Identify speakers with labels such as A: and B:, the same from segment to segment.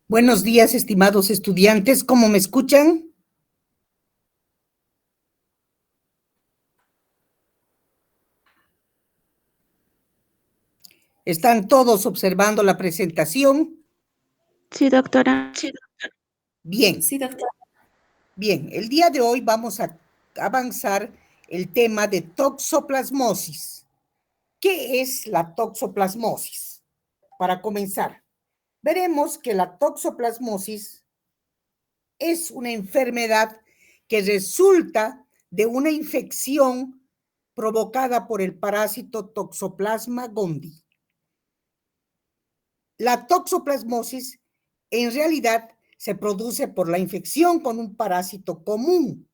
A: Buenos días, estimados estudiantes, ¿cómo me escuchan? ¿Están todos observando la presentación?
B: Sí, doctora.
A: Bien.
B: Sí, doctora.
A: Bien, el día de hoy vamos a avanzar el tema de toxoplasmosis. ¿Qué es la toxoplasmosis? Para comenzar, veremos que la toxoplasmosis es una enfermedad que resulta de una infección provocada por el parásito Toxoplasma gondii. La toxoplasmosis en realidad se produce por la infección con un parásito común.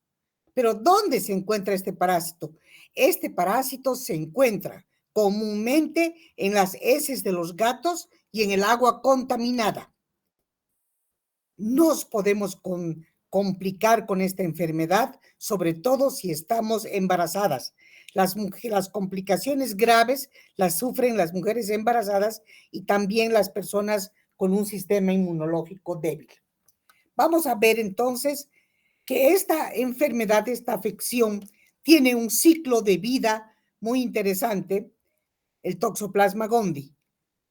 A: Pero ¿dónde se encuentra este parásito? Este parásito se encuentra comúnmente en las heces de los gatos y en el agua contaminada. Nos podemos complicar con esta enfermedad, sobre todo si estamos embarazadas. Las complicaciones graves las sufren las mujeres embarazadas y también las personas con un sistema inmunológico débil. Vamos a ver entonces que esta enfermedad, esta afección, tiene un ciclo de vida muy interesante, el Toxoplasma gondii,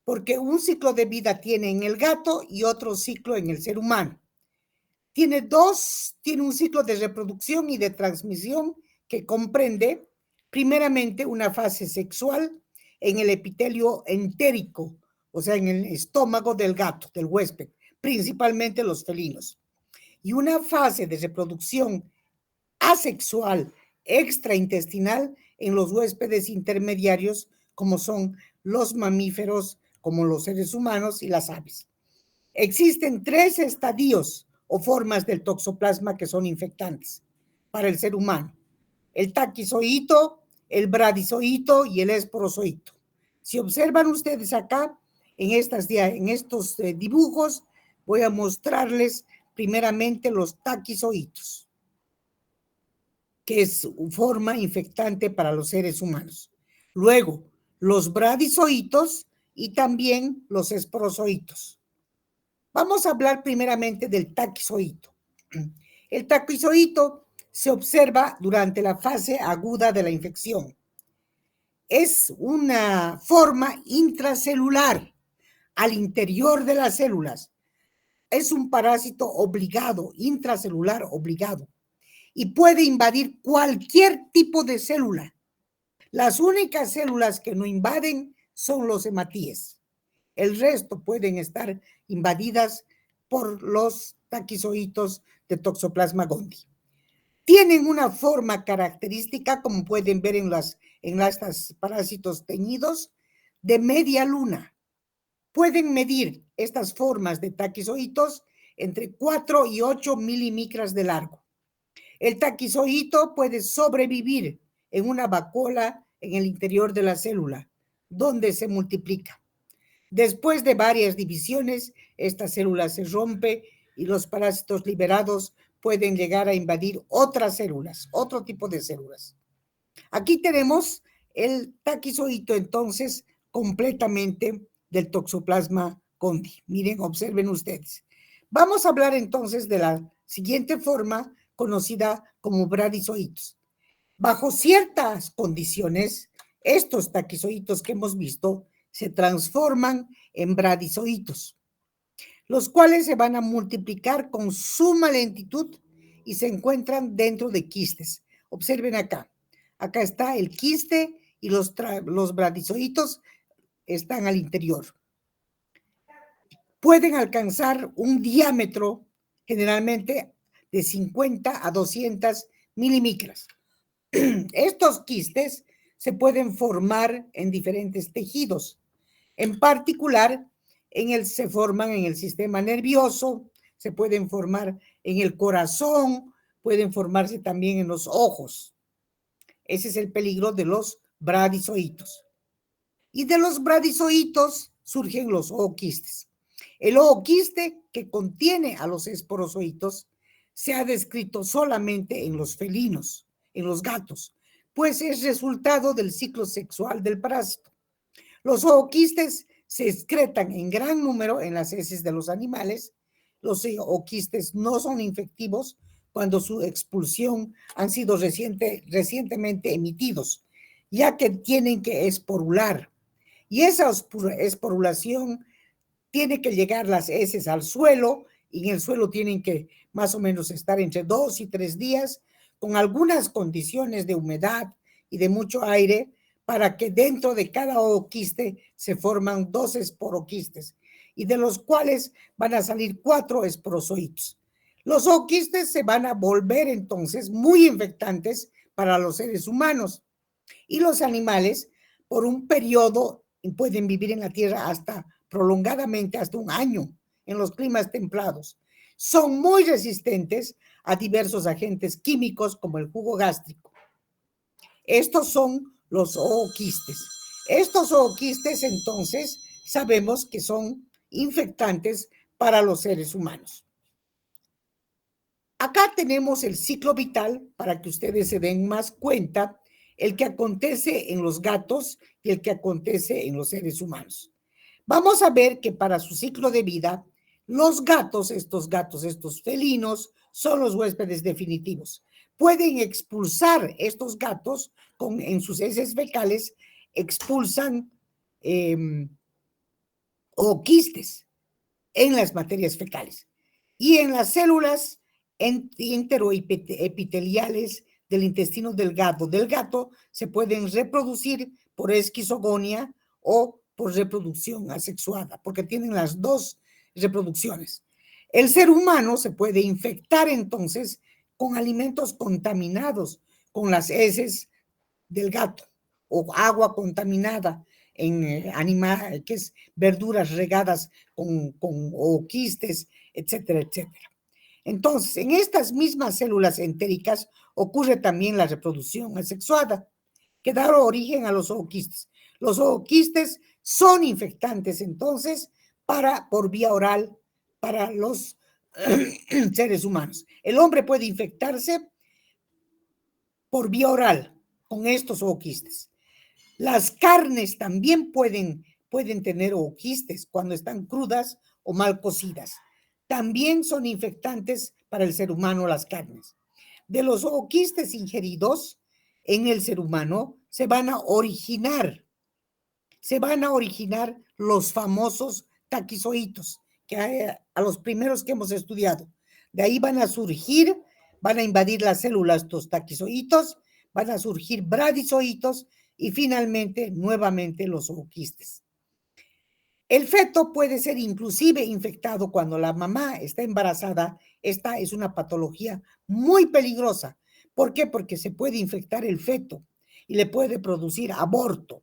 A: porque un ciclo de vida tiene en el gato y otro ciclo en el ser humano. Tiene un ciclo de reproducción y de transmisión que comprende primeramente una fase sexual en el epitelio entérico, o sea, en el estómago del gato, del huésped, principalmente los felinos, y una fase de reproducción asexual extraintestinal en los huéspedes intermediarios, como son los mamíferos, como los seres humanos y las aves. Existen 3 estadios o formas del toxoplasma que son infectantes para el ser humano: el taquizoíto, el bradizoíto y el esporozoíto. Si observan ustedes acá, en estos dibujos, voy a mostrarles primeramente los taquizoítos, que es forma infectante para los seres humanos. Luego, los bradizoítos y también los esporozoítos. Vamos a hablar primeramente del taquizoíto. El taquizoíto se observa durante la fase aguda de la infección. Es una forma intracelular al interior de las células. Es un parásito obligado, intracelular obligado, y puede invadir cualquier tipo de célula. Las únicas células que no invaden son los hematíes. El resto pueden estar invadidas por los taquizoítos de Toxoplasma gondii. Tienen una forma característica, como pueden ver en estos parásitos teñidos, de media luna. Pueden medir estas formas de taquizoítos entre 4 y 8 milimicras de largo. El taquizoíto puede sobrevivir en una vacuola en el interior de la célula, donde se multiplica. Después de varias divisiones, esta célula se rompe y los parásitos liberados pueden llegar a invadir otras células, otro tipo de células. Aquí tenemos el taquizoíto, entonces, completamente del Toxoplasma gondii. Miren, observen ustedes. Vamos a hablar entonces de la siguiente forma, conocida como bradizoítos. Bajo ciertas condiciones, estos taquizoítos que hemos visto se transforman en bradizoítos, los cuales se van a multiplicar con suma lentitud y se encuentran dentro de quistes. Observen acá. Acá está el quiste y los bradizoitos están al interior. Pueden alcanzar un diámetro generalmente de 50 a 200 milimicras. Estos quistes se pueden formar en diferentes tejidos. En particular, se forman en el sistema nervioso, se pueden formar en el corazón, pueden formarse también en los ojos. Ese es el peligro de los bradizoitos. Y de los bradizoitos surgen los ooquistes. El ooquiste que contiene a los esporozoitos se ha descrito solamente en los felinos, en los gatos, pues es resultado del ciclo sexual del parásito. Los ooquistes se excretan en gran número en las heces de los animales. Los ooquistes no son infectivos cuando su expulsión han sido recientemente emitidos, ya que tienen que esporular. Y esa esporulación tiene que llegar las heces al suelo, y en el suelo tienen que más o menos estar entre 2 y 3 días, con algunas condiciones de humedad y de mucho aire, para que dentro de cada ooquiste se forman 2 esporoquistes, y de los cuales van a salir 4 esporozoitos. Los ooquistes se van a volver entonces muy infectantes para los seres humanos, y los animales por un periodo pueden vivir en la tierra hasta prolongadamente hasta un año en los climas templados. Son muy resistentes a diversos agentes químicos como el jugo gástrico. Estos son los ooquistes. Estos ooquistes entonces sabemos que son infectantes para los seres humanos. Acá tenemos el ciclo vital para que ustedes se den más cuenta, el que acontece en los gatos y el que acontece en los seres humanos. Vamos a ver que para su ciclo de vida, los gatos, estos felinos, son los huéspedes definitivos. Pueden expulsar estos gatos en sus heces fecales, expulsan ooquistes en las materias fecales. Y en las células enteroepiteliales del intestino delgado del gato se pueden reproducir por esquizogonia o por reproducción asexuada, porque tienen las dos reproducciones. El ser humano se puede infectar entonces con alimentos contaminados, con las heces del gato o agua contaminada en animal, que es verduras regadas con ooquistes, etcétera, etcétera. Entonces, en estas mismas células entéricas ocurre también la reproducción asexuada, que da origen a los ooquistes. Los ooquistes son infectantes, entonces, por vía oral para los seres humanos. El hombre puede infectarse por vía oral con estos ooquistes. Las carnes también pueden tener ooquistes cuando están crudas o mal cocidas. También son infectantes para el ser humano las carnes. De los ooquistes ingeridos en el ser humano se van a originar los famosos taquizoitos, que a los primeros que hemos estudiado. De ahí van a surgir, van a invadir las células estos taquizoitos, van a surgir bradizoitos y finalmente nuevamente los ooquistes. El feto puede ser inclusive infectado cuando la mamá está embarazada. Esta es una patología muy peligrosa. ¿Por qué? Porque se puede infectar el feto y le puede producir aborto.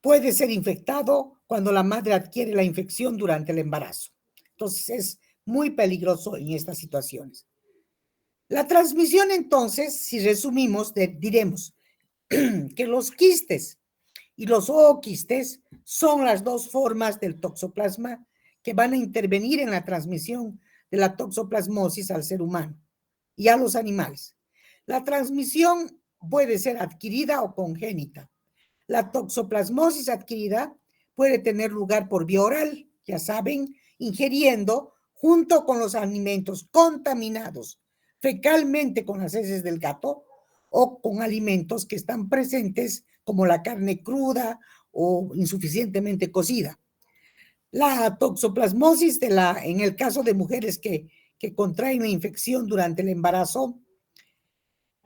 A: Puede ser infectado cuando la madre adquiere la infección durante el embarazo. Entonces es muy peligroso en estas situaciones. La transmisión, entonces, si resumimos, diremos que los quistes y los ooquistes son las dos formas del toxoplasma que van a intervenir en la transmisión de la toxoplasmosis al ser humano y a los animales. La transmisión puede ser adquirida o congénita. La toxoplasmosis adquirida puede tener lugar por vía oral, ya saben, ingiriendo junto con los alimentos contaminados fecalmente con las heces del gato o con alimentos que están presentes como la carne cruda o insuficientemente cocida. La toxoplasmosis en el caso de mujeres que contraen la infección durante el embarazo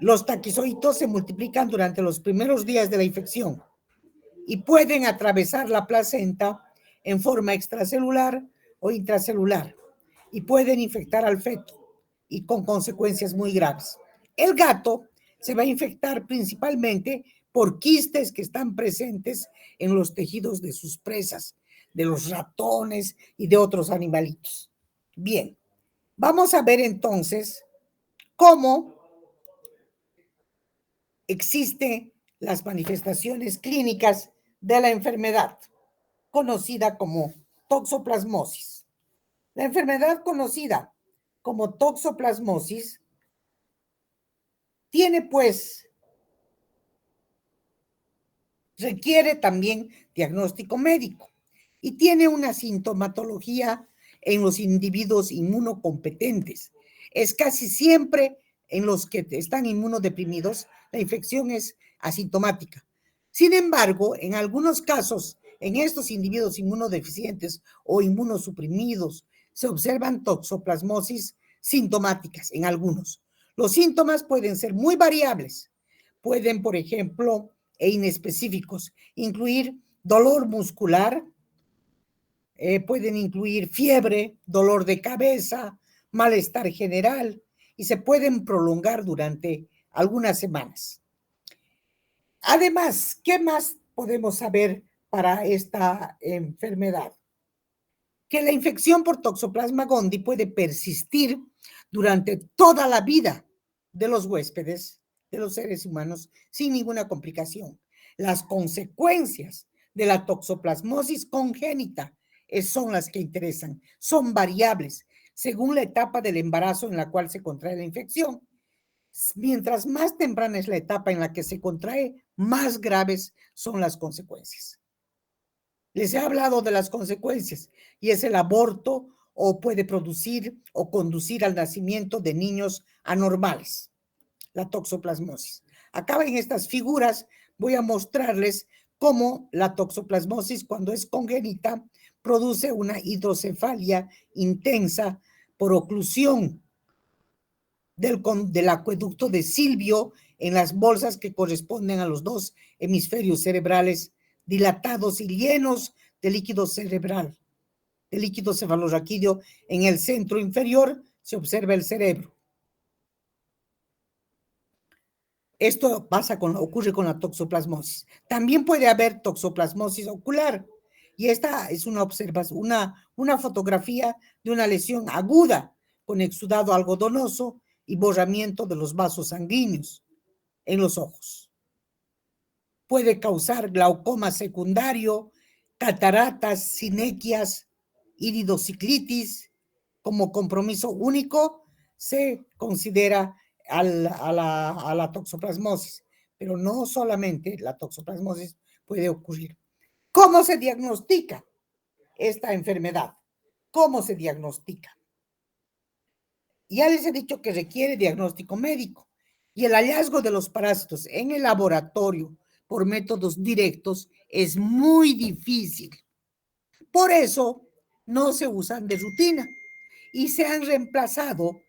A: Los taquizoitos se multiplican durante los primeros días de la infección y pueden atravesar la placenta en forma extracelular o intracelular y pueden infectar al feto y con consecuencias muy graves. El gato se va a infectar principalmente por quistes que están presentes en los tejidos de sus presas, de los ratones y de otros animalitos. Bien, vamos a ver entonces cómo existen las manifestaciones clínicas de la enfermedad, conocida como toxoplasmosis. La enfermedad conocida como toxoplasmosis tiene, pues, requiere también diagnóstico médico y tiene una sintomatología en los individuos inmunocompetentes. Es casi siempre en los que están inmunodeprimidos, la infección es asintomática. Sin embargo, en algunos casos, en estos individuos inmunodeficientes o inmunosuprimidos, se observan toxoplasmosis sintomáticas en algunos. Los síntomas pueden ser muy variables. Pueden, por ejemplo, e inespecíficos, incluir dolor muscular, pueden incluir fiebre, dolor de cabeza, malestar general y se pueden prolongar durante algunas semanas. Además, ¿qué más podemos saber para esta enfermedad? Que la infección por Toxoplasma gondii puede persistir durante toda la vida de los huéspedes, de los seres humanos, sin ninguna complicación. Las consecuencias de la toxoplasmosis congénita son las que interesan, son variables según la etapa del embarazo en la cual se contrae la infección. Mientras más temprana es la etapa en la que se contrae, más graves son las consecuencias. Les he hablado de las consecuencias y es el aborto o puede producir o conducir al nacimiento de niños anormales, la toxoplasmosis. Acá en estas figuras voy a mostrarles cómo la toxoplasmosis, cuando es congénita, produce una hidrocefalia intensa por oclusión del acueducto de Silvio en las bolsas que corresponden a los dos hemisferios cerebrales dilatados y llenos de líquido cerebral, de líquido cefalorraquídeo. En el centro inferior se observa el cerebro. Esto ocurre con la toxoplasmosis. También puede haber toxoplasmosis ocular. Y esta es una fotografía de una lesión aguda con exudado algodonoso y borramiento de los vasos sanguíneos en los ojos. Puede causar glaucoma secundario, cataratas, sinequias, iridociclitis. Como compromiso único se considera a la toxoplasmosis, pero no solamente la toxoplasmosis puede ocurrir. ¿Cómo se diagnostica esta enfermedad? ¿Cómo se diagnostica? Ya les he dicho que requiere diagnóstico médico y el hallazgo de los parásitos en el laboratorio por métodos directos es muy difícil. Por eso no se usan de rutina y se han reemplazado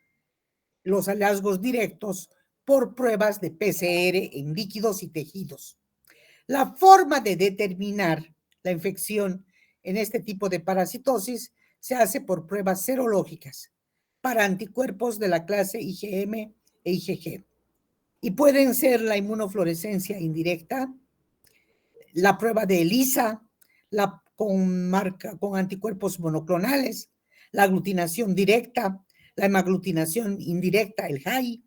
A: los hallazgos directos por pruebas de PCR en líquidos y tejidos. La forma de determinar la infección en este tipo de parasitosis se hace por pruebas serológicas para anticuerpos de la clase IgM e IgG. Y pueden ser la inmunofluorescencia indirecta, la prueba de ELISA, con anticuerpos monoclonales, la aglutinación directa, la hemaglutinación indirecta, el HAI,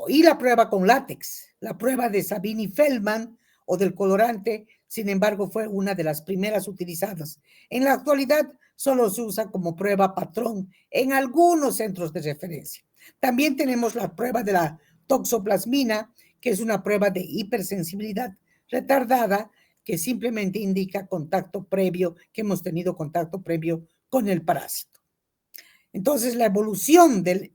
A: y la prueba con látex, la prueba de Sabini-Feldman o del colorante, sin embargo, fue una de las primeras utilizadas. En la actualidad, solo se usa como prueba patrón en algunos centros de referencia. También tenemos la prueba de la toxoplasmina, que es una prueba de hipersensibilidad retardada que simplemente indica contacto previo, que hemos tenido contacto previo con el parásito. Entonces, la evolución de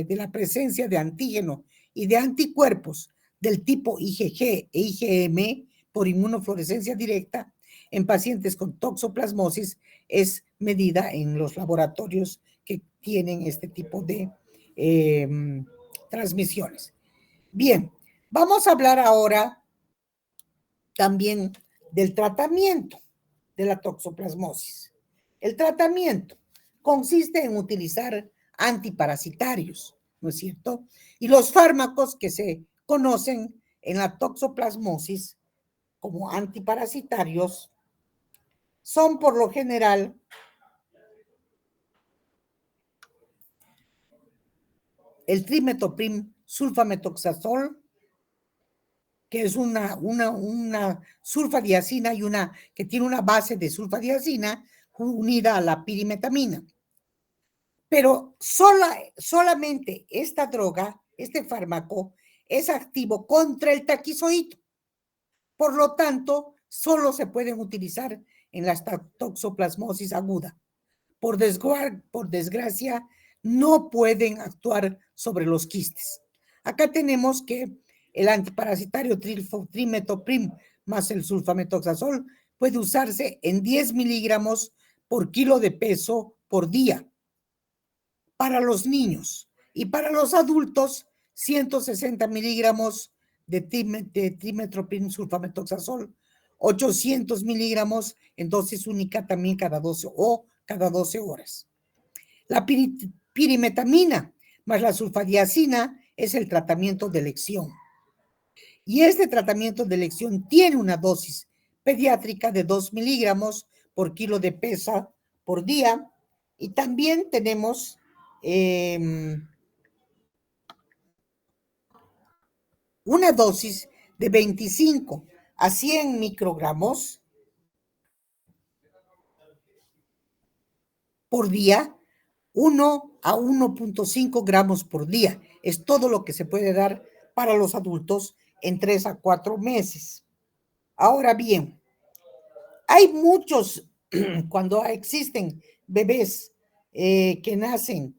A: la presencia de antígeno y de anticuerpos del tipo IgG e IgM por inmunofluorescencia directa en pacientes con toxoplasmosis es medida en los laboratorios que tienen este tipo de transmisiones. Bien, vamos a hablar ahora también del tratamiento de la toxoplasmosis. El tratamiento consiste en utilizar antiparasitarios, ¿no es cierto? Y los fármacos que se conocen en la toxoplasmosis como antiparasitarios son por lo general el trimetoprim sulfametoxazol, que es una sulfadiazina y que tiene una base de sulfadiazina unida a la pirimetamina. Pero solamente esta droga, este fármaco, es activo contra el taquizoide. Por lo tanto, solo se pueden utilizar en la toxoplasmosis aguda. Por desgracia, no pueden actuar sobre los quistes. Acá tenemos que el antiparasitario trimetoprim más el sulfametoxazol puede usarse en 10 miligramos por kilo de peso por día para los niños, y para los adultos 160 miligramos de trimetoprim sulfametoxazol, 800 miligramos en dosis única también cada 12 horas. La pirimetamina más la sulfadiazina es el tratamiento de elección. Y este tratamiento de elección tiene una dosis pediátrica de 2 miligramos por kilo de peso por día. Y también tenemos una dosis de 25 a 100 microgramos por día, 1 a 1.5 gramos por día. Es todo lo que se puede dar para los adultos en 3 a 4 meses. Ahora bien, hay muchos, cuando existen bebés que nacen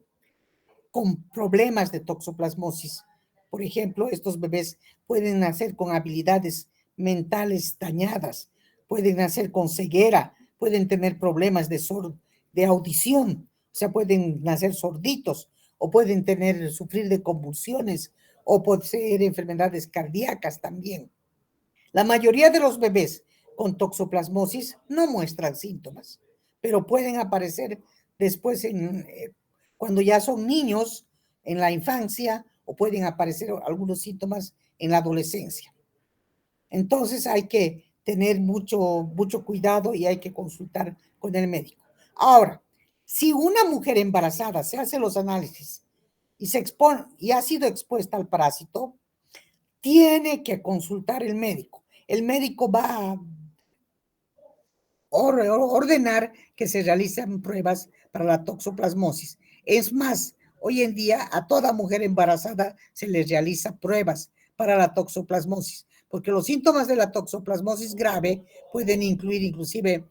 A: con problemas de toxoplasmosis, por ejemplo, estos bebés pueden nacer con habilidades mentales dañadas, pueden nacer con ceguera, pueden tener problemas de audición, o sea, pueden nacer sorditos, o pueden sufrir de convulsiones, o poseer enfermedades cardíacas también. La mayoría de los bebés con toxoplasmosis no muestran síntomas, pero pueden aparecer después cuando ya son niños, en la infancia, o pueden aparecer algunos síntomas en la adolescencia. Entonces hay que tener mucho cuidado y hay que consultar con el médico. Ahora, si una mujer embarazada se hace los análisis y se expone y ha sido expuesta al parásito, tiene que consultar el médico. El médico va a ordenar que se realicen pruebas para la toxoplasmosis. Es más, hoy en día a toda mujer embarazada se le realiza pruebas para la toxoplasmosis, porque los síntomas de la toxoplasmosis grave pueden incluir inclusive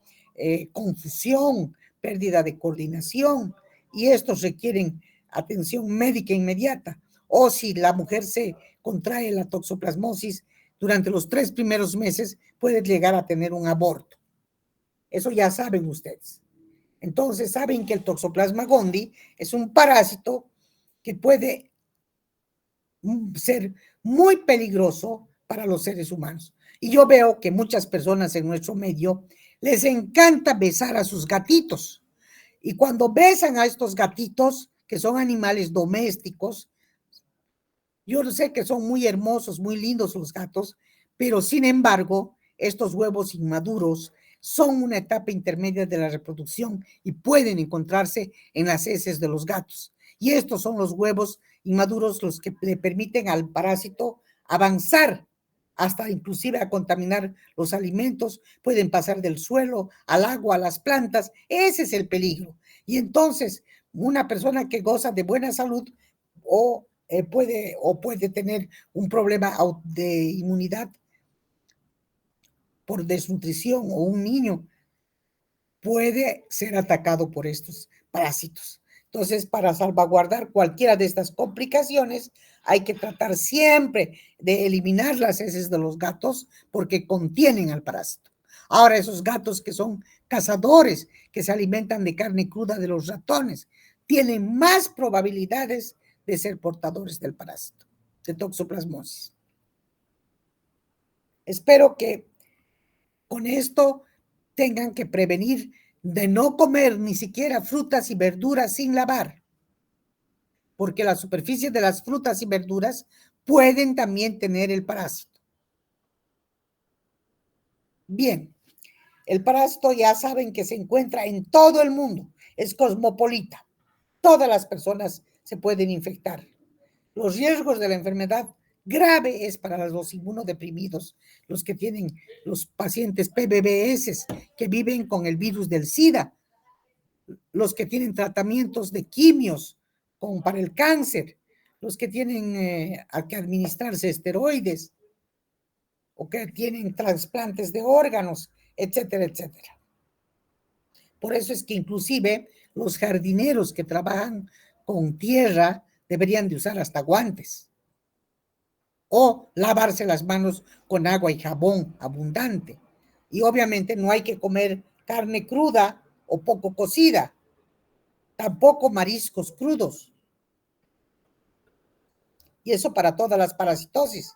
A: confusión, pérdida de coordinación, y estos requieren atención médica inmediata. O si la mujer se contrae la toxoplasmosis durante los 3 primeros meses, puede llegar a tener un aborto. Eso ya saben ustedes. Entonces saben que el Toxoplasma gondii es un parásito que puede ser muy peligroso para los seres humanos. Y yo veo que muchas personas en nuestro medio les encanta besar a sus gatitos. Y cuando besan a estos gatitos, que son animales domésticos, yo sé que son muy hermosos, muy lindos los gatos, pero sin embargo, estos huevos inmaduros son una etapa intermedia de la reproducción y pueden encontrarse en las heces de los gatos. Y estos son los huevos inmaduros los que le permiten al parásito avanzar hasta inclusive a contaminar los alimentos, pueden pasar del suelo al agua, a las plantas. Ese es el peligro. Y entonces, una persona que goza de buena salud puede tener un problema de inmunidad por desnutrición, o un niño puede ser atacado por estos parásitos. Entonces, para salvaguardar cualquiera de estas complicaciones, hay que tratar siempre de eliminar las heces de los gatos porque contienen al parásito. Ahora, esos gatos que son cazadores, que se alimentan de carne cruda de los ratones, tienen más probabilidades de ser portadores del parásito. de toxoplasmosis. Espero que con esto tengan que prevenir de no comer ni siquiera frutas y verduras sin lavar, porque las superficies de las frutas y verduras pueden también tener el parásito. Bien, el parásito ya saben que se encuentra en todo el mundo, es cosmopolita. Todas las personas se pueden infectar. Los riesgos de la enfermedad grave es para los inmunodeprimidos, los que tienen los pacientes PBBS que viven con el virus del SIDA, los que tienen tratamientos de quimios para el cáncer, los que tienen que administrarse esteroides o que tienen trasplantes de órganos, etcétera, etcétera. Por eso es que inclusive los jardineros que trabajan con tierra deberían de usar hasta guantes o lavarse las manos con agua y jabón abundante. Y obviamente no hay que comer carne cruda o poco cocida, tampoco mariscos crudos. Y eso para todas las parasitosis.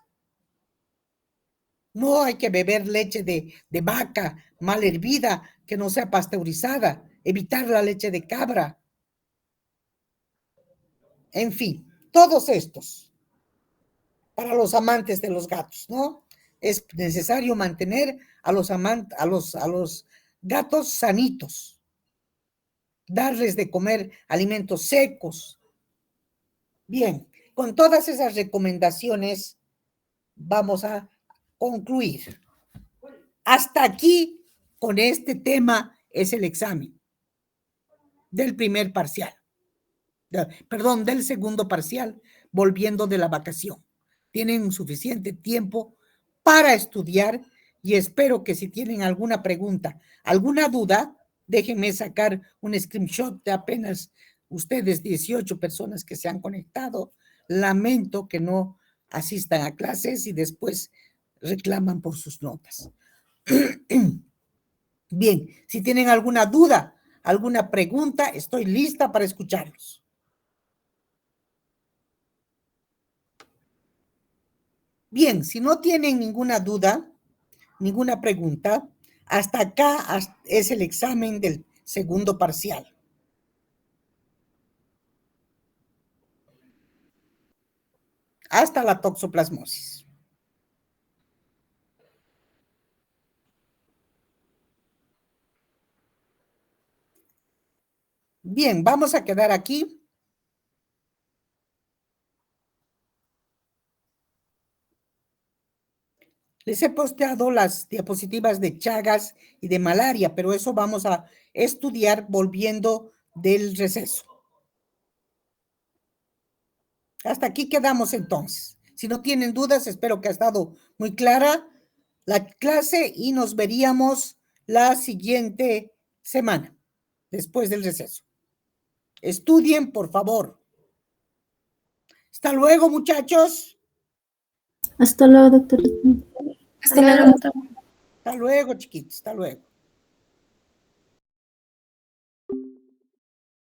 A: No hay que beber leche de vaca mal hervida que no sea pasteurizada, evitar la leche de cabra. En fin, todos estos, para los amantes de los gatos, ¿no? Es necesario mantener a los gatos sanitos, darles de comer alimentos secos. Bien, con todas esas recomendaciones vamos a concluir. Hasta aquí con este tema es el examen del primer parcial. Perdón, del segundo parcial, volviendo de la vacación. Tienen suficiente tiempo para estudiar y espero que si tienen alguna pregunta, alguna duda, déjenme sacar un screenshot de apenas ustedes 18 personas que se han conectado. Lamento que no asistan a clases y después reclaman por sus notas. Bien, si tienen alguna duda, alguna pregunta, estoy lista para escucharlos. Bien, si no tienen ninguna duda, ninguna pregunta, hasta acá es el examen del segundo parcial. Hasta la toxoplasmosis. Bien, vamos a quedar aquí. Les he posteado las diapositivas de Chagas y de malaria, pero eso vamos a estudiar volviendo del receso. Hasta aquí quedamos entonces. Si no tienen dudas, espero que ha estado muy clara la clase y nos veríamos la siguiente semana, después del receso. Estudien, por favor. Hasta luego, muchachos.
B: Hasta luego, doctor.
C: Hasta luego.
A: Hasta luego, chiquitos. Hasta luego.